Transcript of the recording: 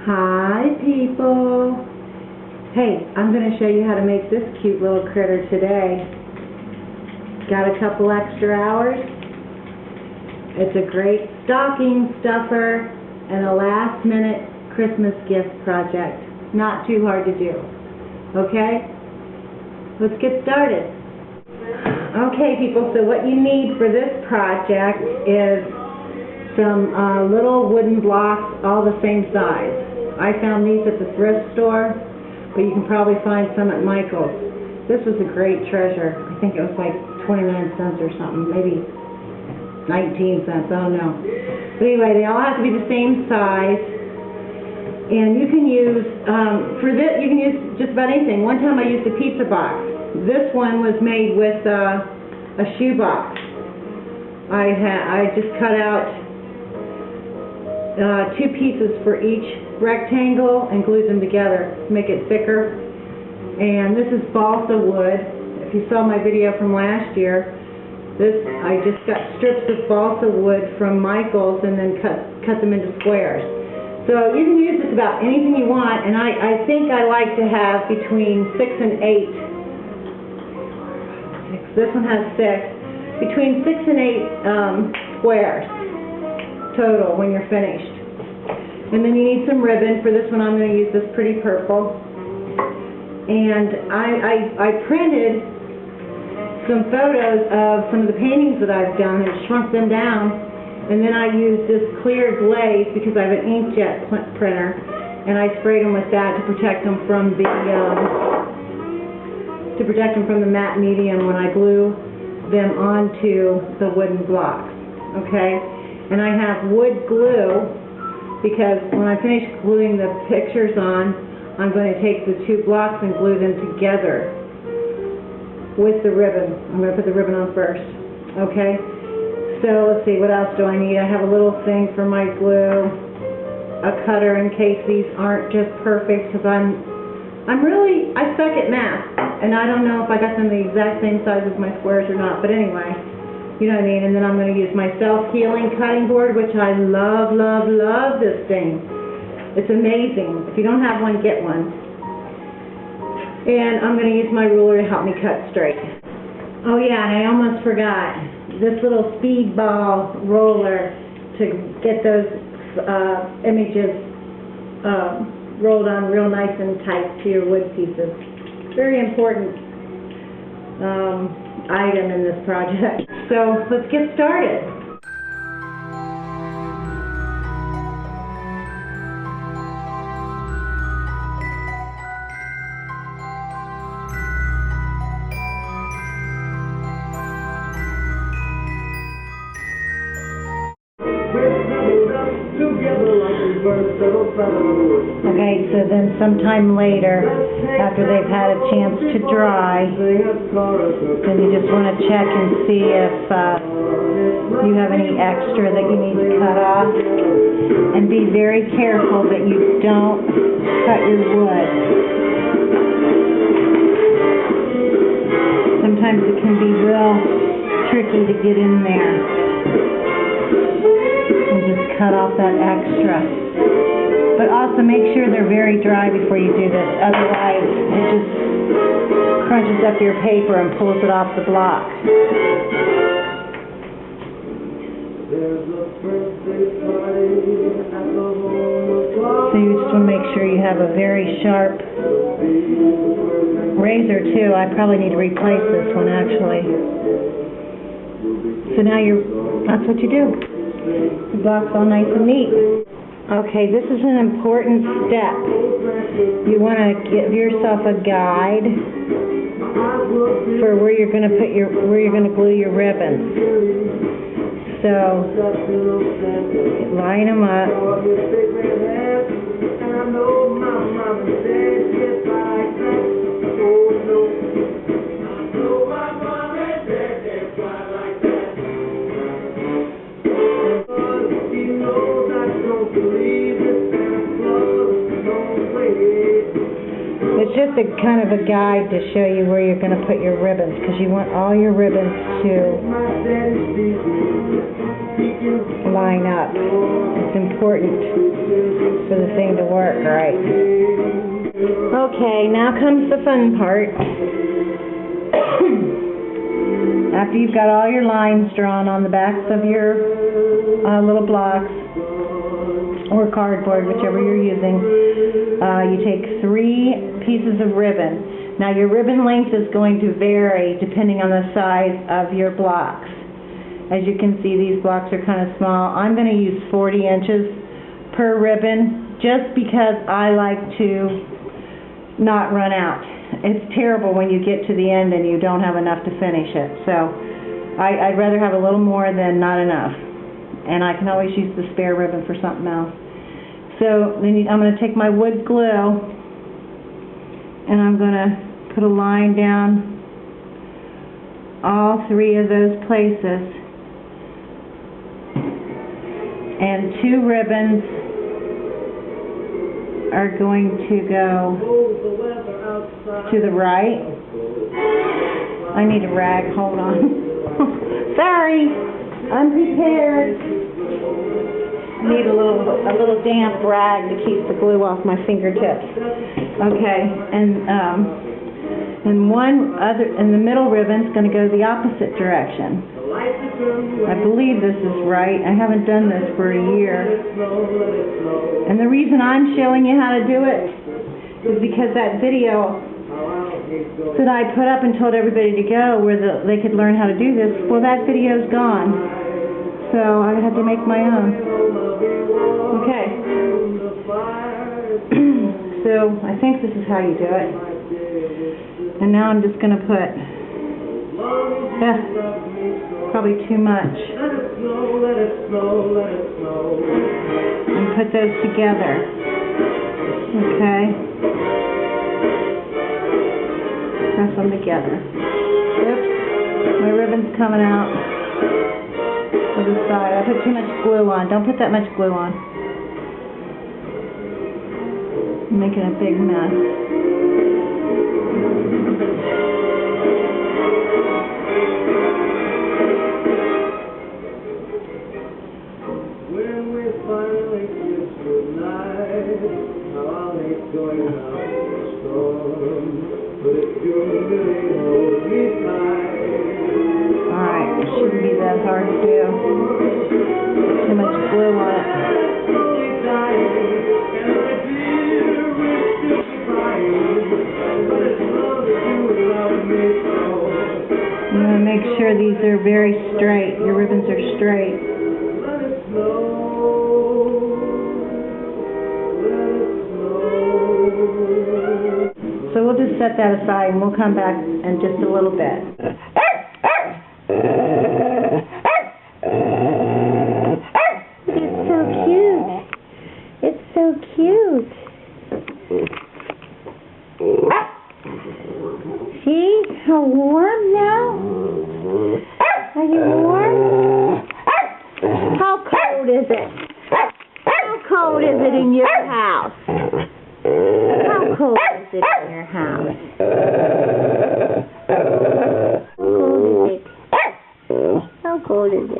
Hi people. Hey, I'm going to show you how to make this cute little critter today. Got a couple extra hours? It's a great stocking stuffer and a last minute Christmas gift project. Not too hard to do. Okay? Let's get started. Okay people, so what you need for this project is some little wooden blocks all the same size. I found these at the thrift store, but you can probably find some at Michael's. This was a great treasure. I think it was like 29 cents or something, maybe 19 cents, I don't know. But anyway, they all have to be the same size. And you can use, for this, you can use just about anything. One time I used a pizza box. This one was made with a shoe box. I just cut out 2 pieces for each rectangle and glued them together to make it thicker. And this is balsa wood. If you saw my video from last year, I just got strips of balsa wood from Michael's and then cut them into squares. So you can use this about anything you want, and I think I like to have between 6 and 8. This one has 6. Between 6 and 8 squares total when you're finished. And then you need some ribbon. For this one I'm going to use this pretty purple. And I printed some photos of some of the paintings that I've done and shrunk them down. And then I used this clear glaze because I have an inkjet printer, and I sprayed them with that to protect them from the matte medium when I glue them onto the wooden blocks. Okay, and I have wood glue because when I finish gluing the pictures on, I'm going to take the 2 blocks and glue them together with the ribbon. I'm going to put the ribbon on first. Okay? So let's see, what else do I need? I have a little thing for my glue, a cutter in case these aren't just perfect, because I suck at math, and I don't know if I got them the exact same size as my squares or not, but anyway, you know what I mean. And then I'm going to use my self-healing cutting board, which I love, love, love this thing. It's amazing. If you don't have one, get one. And I'm going to use my ruler to help me cut straight. Oh yeah, and I almost forgot. This little speedball roller to get those images rolled on real nice and tight to your wood pieces. Very important item in this project. So let's get started. Okay, so then sometime later, after they've had a chance to dry, then you just want to check and see if you have any extra that you need to cut off. And be very careful that you don't cut your wood. Sometimes it can be real tricky to get in there. And just cut off that extra. But also make sure they're very dry before you do this, otherwise it just crunches up your paper and pulls it off the block. So you just want to make sure you have a very sharp razor too. I probably need to replace this one actually. So now that's what you do. The block's all nice and neat. Okay, this is an important step. You want to give yourself a guide for where you're going to glue your ribbons. So line them up. just a kind of a guide to show you where you're going to put your ribbons, because you want all your ribbons to line up. It's important for the thing to work right. Okay, now comes the fun part. After you've got all your lines drawn on the backs of your little blocks, or cardboard, whichever you're using, you take 3 pieces of ribbon. Now your ribbon length is going to vary depending on the size of your blocks. As you can see, these blocks are kind of small. I'm going to use 40 inches per ribbon just because I like to not run out. It's terrible when you get to the end and you don't have enough to finish it. So I'd rather have a little more than not enough. And I can always use the spare ribbon for something else. So then I'm going to take my wood glue and I'm going to put a line down all 3 of those places. And 2 ribbons are going to go to the right. I need a rag, hold on. Sorry, unprepared. I need a little damp rag to keep the glue off my fingertips. Okay, and the middle ribbon's going to go the opposite direction. I believe this is right. I haven't done this for a year. And the reason I'm showing you how to do it is because that video that I put up and told everybody to go where they could learn how to do this, well, that video's gone. So I had to make my own. Okay. So I think this is how you do it. And now I'm just going to put, probably too much, and put those together. Okay. Press them together. Oops, my ribbon's coming out to the side. I put too much glue on. Don't put that much glue on. I'm making a big mess. Alright, it shouldn't be that hard to do. Too much glue on it. You want to make sure these are very straight. Your ribbons are straight. So we'll just set that aside and we'll come back in just a little bit. It's so cute. It's so cute. See how warm now? Are you warm? How cold is it? How cold is it in your house? How cold is it in your house? How cold is it? How cold is it?